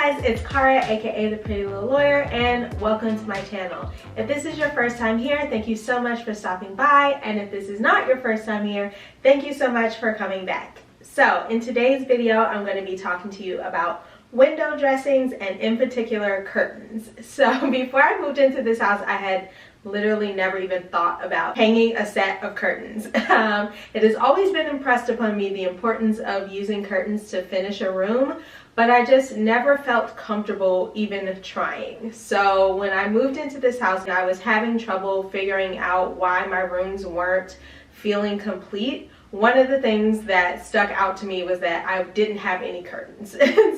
guys, it's Cara, aka the Pretty Little Lawyer, and welcome to my channel. If this is your first time here, thank you so much for stopping by, and if this is not your first time here, thank you so much for coming back. So in today's video, I'm going to be talking to you about window dressings and in particular curtains. So before I moved into this house, I had literally never even thought about hanging a set of curtains. It has always been impressed upon me the importance of using curtains to finish a room, but I just never felt comfortable even trying. So when I moved into this house, I was having trouble figuring out why my rooms weren't feeling complete. One of the things that stuck out to me was that I didn't have any curtains.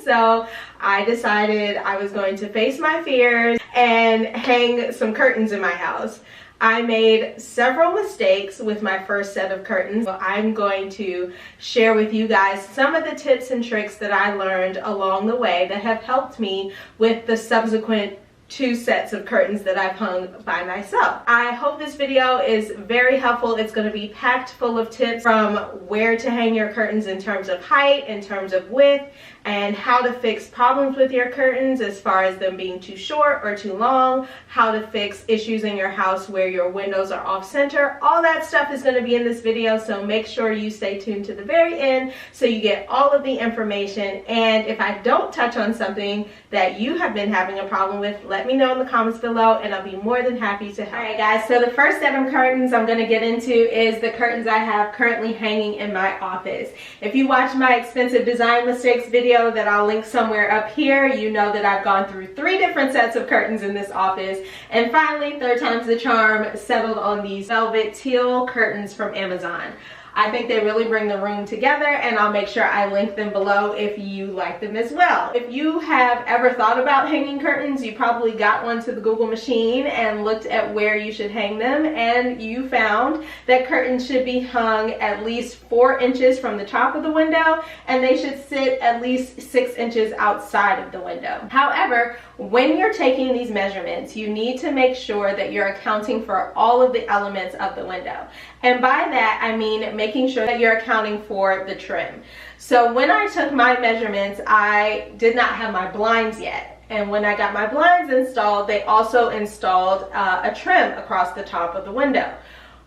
So I decided I was going to face my fears and hang some curtains in my house. I made several mistakes with my first set of curtains. So I'm going to share with you guys some of the tips and tricks that I learned along the way that have helped me with the subsequent 2 sets of curtains that I've hung by myself. I hope this video is very helpful. It's going to be packed full of tips from where to hang your curtains in terms of height, in terms of width, and how to fix problems with your curtains as far as them being too short or too long, how to fix issues in your house where your windows are off center. All that stuff is going to be in this video, so make sure you stay tuned to the very end so you get all of the information. And if I don't touch on something that you have been having a problem with, let me know in the comments below and I'll be more than happy to help. Alright guys, so the first set of curtains I'm going to get into is the curtains I have currently hanging in my office. If you watch my expensive design mistakes video that I'll link somewhere up here, you know that I've gone through 3 different sets of curtains in this office, and finally, third time's the charm, settled on these velvet teal curtains from Amazon. I think they really bring the room together, and I'll make sure I link them below if you like them as well. If you have ever thought about hanging curtains, you probably got one to the Google machine and looked at where you should hang them, and you found that curtains should be hung at least 4 inches from the top of the window, and they should sit at least 6 inches outside of the window. However, when you're taking these measurements, you need to make sure that you're accounting for all of the elements of the window. And by that, I mean making sure that you're accounting for the trim. So when I took my measurements, I did not have my blinds yet. And when I got my blinds installed, they also installed a trim across the top of the window.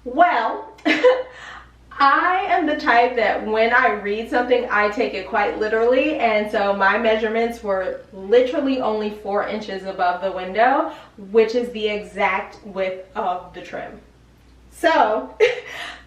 Well, I am the type that when I read something, I take it quite literally, and so my measurements were literally only 4 inches above the window, which is the exact width of the trim. So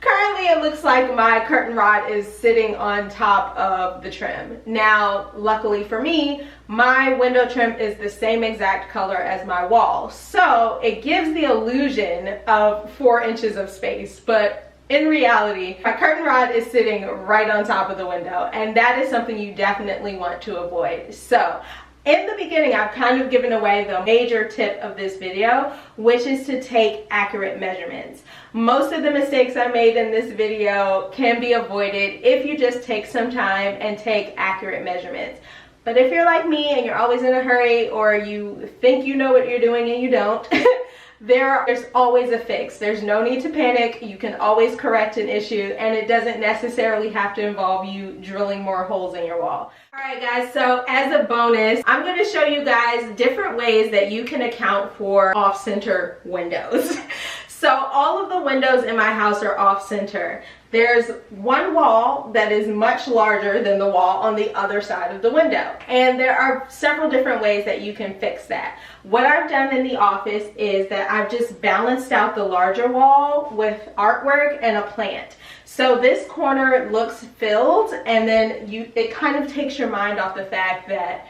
currently it looks like my curtain rod is sitting on top of the trim. Now, luckily for me, my window trim is the same exact color as my wall, so it gives the illusion of 4 inches of space, but in reality, my curtain rod is sitting right on top of the window, and that is something you definitely want to avoid. So in the beginning, I've kind of given away the major tip of this video, which is to take accurate measurements. Most of the mistakes I made in this video can be avoided if you just take some time and take accurate measurements. But if you're like me and you're always in a hurry, or you think you know what you're doing and you don't, there's always a fix. There's no need to panic. You can always correct an issue, and it doesn't necessarily have to involve you drilling more holes in your wall. Alright guys, so as a bonus, I'm going to show you guys different ways that you can account for off-center windows. So all of the windows in my house are off-center. There's one wall that is much larger than the wall on the other side of the window. And there are several different ways that you can fix that. What I've done in the office is that I've just balanced out the larger wall with artwork and a plant. So this corner looks filled, and then it kind of takes your mind off the fact that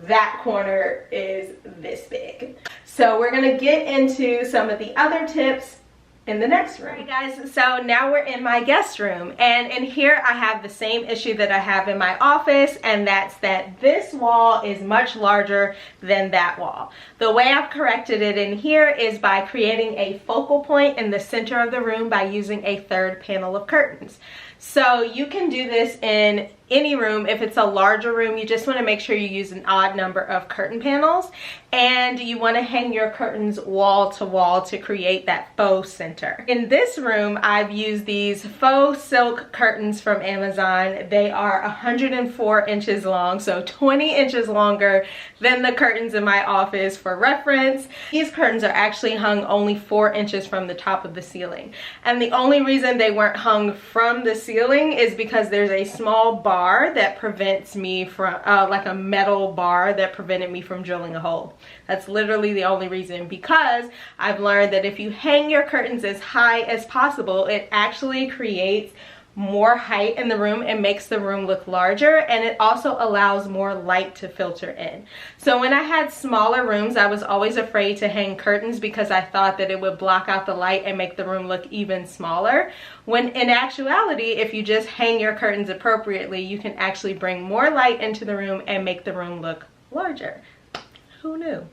that corner is this big. So we're going to get into some of the other tips in the next room. Alright guys, so now we're in my guest room, and in here I have the same issue that I have in my office, and that's that this wall is much larger than that wall. The way I've corrected it in here is by creating a focal point in the center of the room by using a third panel of curtains. So you can do this in any room, if it's a larger room, you just want to make sure you use an odd number of curtain panels, and you want to hang your curtains wall to wall to create that faux center. In this room, I've used these faux silk curtains from Amazon. They are 104 inches long, so 20 inches longer than the curtains in my office. For reference, these curtains are actually hung only 4 inches from the top of the ceiling, and the only reason they weren't hung from the ceiling is because there's a small bar that prevents me from like a metal bar that prevented me from drilling a hole. That's literally the only reason, because I've learned that if you hang your curtains as high as possible, it actually creates more height in the room and makes the room look larger, and it also allows more light to filter in. So when I had smaller rooms, I was always afraid to hang curtains because I thought that it would block out the light and make the room look even smaller, when in actuality, if you just hang your curtains appropriately, you can actually bring more light into the room and make the room look larger. Who knew?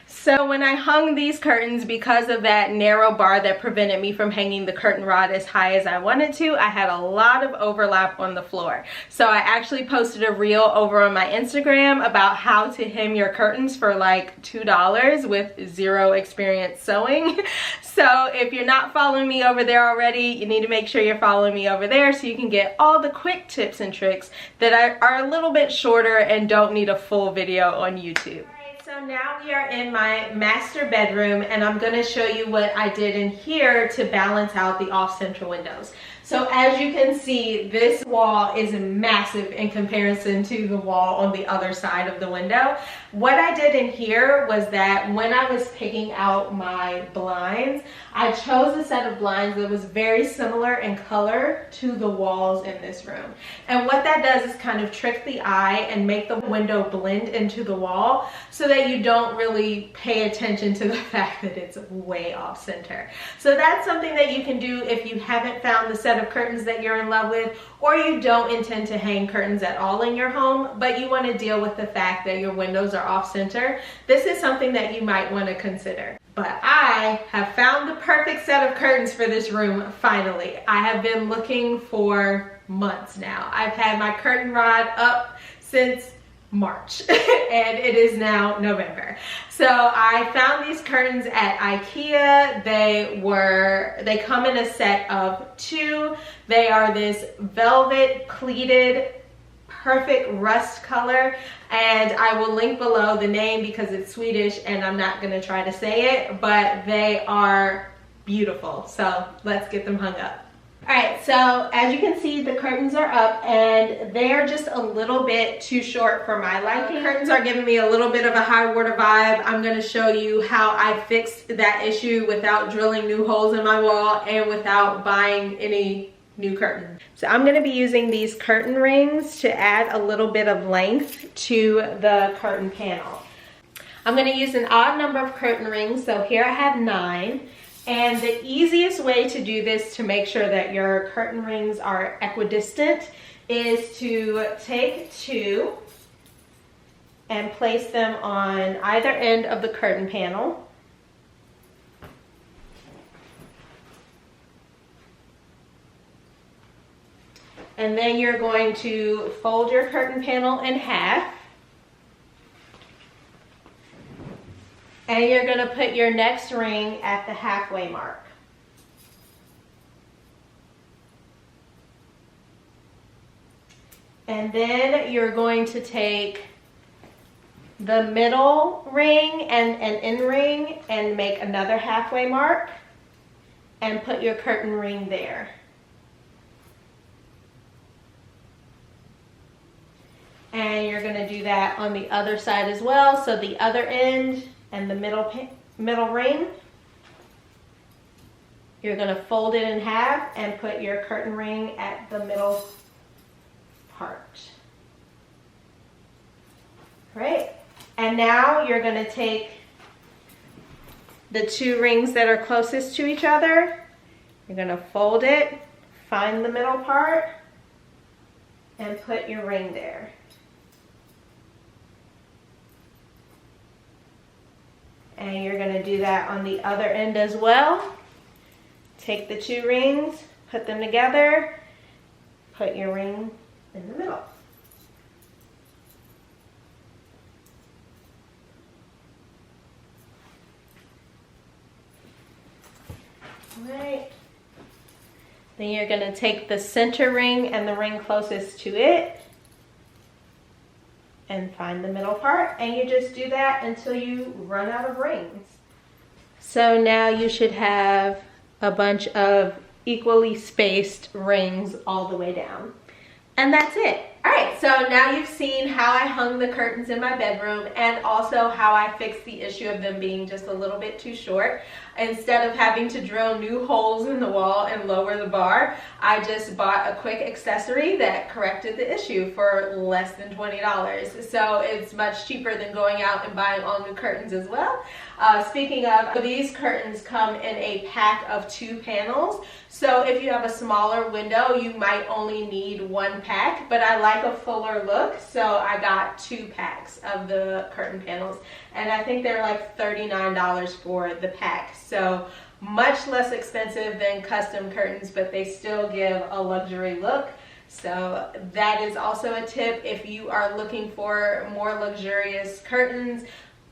So when I hung these curtains, because of that narrow bar that prevented me from hanging the curtain rod as high as I wanted to, I had a lot of overlap on the floor. So I actually posted a reel over on my Instagram about how to hem your curtains for like $2 with zero experience sewing. So if you're not following me over there already, you need to make sure you're following me over there so you can get all the quick tips and tricks that are a little bit shorter and don't need a full video on YouTube. So now we are in my master bedroom, and I'm going to show you what I did in here to balance out the off-center windows. So as you can see, this wall is massive in comparison to the wall on the other side of the window. What I did in here was that when I was picking out my blinds, I chose a set of blinds that was very similar in color to the walls in this room. And what that does is kind of trick the eye and make the window blend into the wall so that you don't really pay attention to the fact that it's way off center. So that's something that you can do if you haven't found the set of curtains that you're in love with, or you don't intend to hang curtains at all in your home, but you want to deal with the fact that your windows are off center. This is something that you might want to consider. But I have found the perfect set of curtains for this room finally. I have been looking for months now. I've had my curtain rod up since March and it is now November. So I found these curtains at IKEA. They come in a set of 2. They are this velvet pleated perfect rust color, and I will link below the name because it's Swedish and I'm not gonna try to say it, but they are beautiful. So let's get them hung up. All right, so as you can see, the curtains are up and they're just a little bit too short for my liking. The curtains are giving me a little bit of a high water vibe. I'm gonna show you how I fixed that issue without drilling new holes in my wall and without buying any new curtain. So I'm gonna be using these curtain rings to add a little bit of length to the curtain panel. I'm gonna use an odd number of curtain rings, so here I have 9. And the easiest way to do this to make sure that your curtain rings are equidistant is to take 2 and place them on either end of the curtain panel. And then you're going to fold your curtain panel in half. And you're going to put your next ring at the halfway mark. And then you're going to take the middle ring and an end ring and make another halfway mark and put your curtain ring there. And you're going to do that on the other side as well. So the other end and the middle ring, you're going to fold it in half and put your curtain ring at the middle part. Great. And now you're going to take the 2 rings that are closest to each other. You're going to fold it, find the middle part, and put your ring there. And you're going to do that on the other end as well. Take the 2 rings, put them together, put your ring in the middle. Right. Then you're going to take the center ring and the ring closest to it and find the middle part, and you just do that until you run out of rings. So now you should have a bunch of equally spaced rings all the way down. And that's it. All right, so now you've seen how I hung the curtains in my bedroom and also how I fixed the issue of them being just a little bit too short. Instead of having to drill new holes in the wall and lower the bar, I just bought a quick accessory that corrected the issue for less than $20. So it's much cheaper than going out and buying all new curtains as well. Speaking of, these curtains come in a pack of 2 panels. So if you have a smaller window, you might only need 1 pack, but I like a fuller look, so I got 2 packs of the curtain panels, and I think they're like $39 for the pack. So much less expensive than custom curtains, but they still give a luxury look. So that is also a tip if you are looking for more luxurious curtains.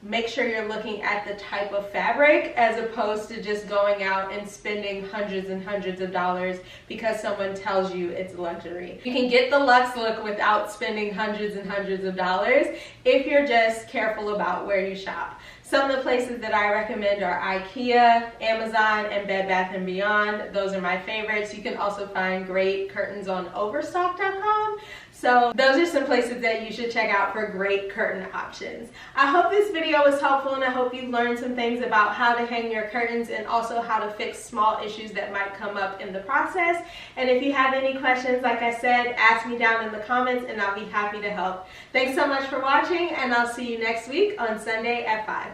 Make sure you're looking at the type of fabric as opposed to just going out and spending hundreds and hundreds of dollars because someone tells you it's luxury. You can get the luxe look without spending hundreds and hundreds of dollars if you're just careful about where you shop. Some of the places that I recommend are IKEA, Amazon, and Bed Bath & Beyond. Those are my favorites. You can also find great curtains on Overstock.com. So those are some places that you should check out for great curtain options. I hope this video was helpful, and I hope you learned some things about how to hang your curtains and also how to fix small issues that might come up in the process. And if you have any questions, like I said, ask me down in the comments and I'll be happy to help. Thanks so much for watching, and I'll see you next week on Sunday at 5.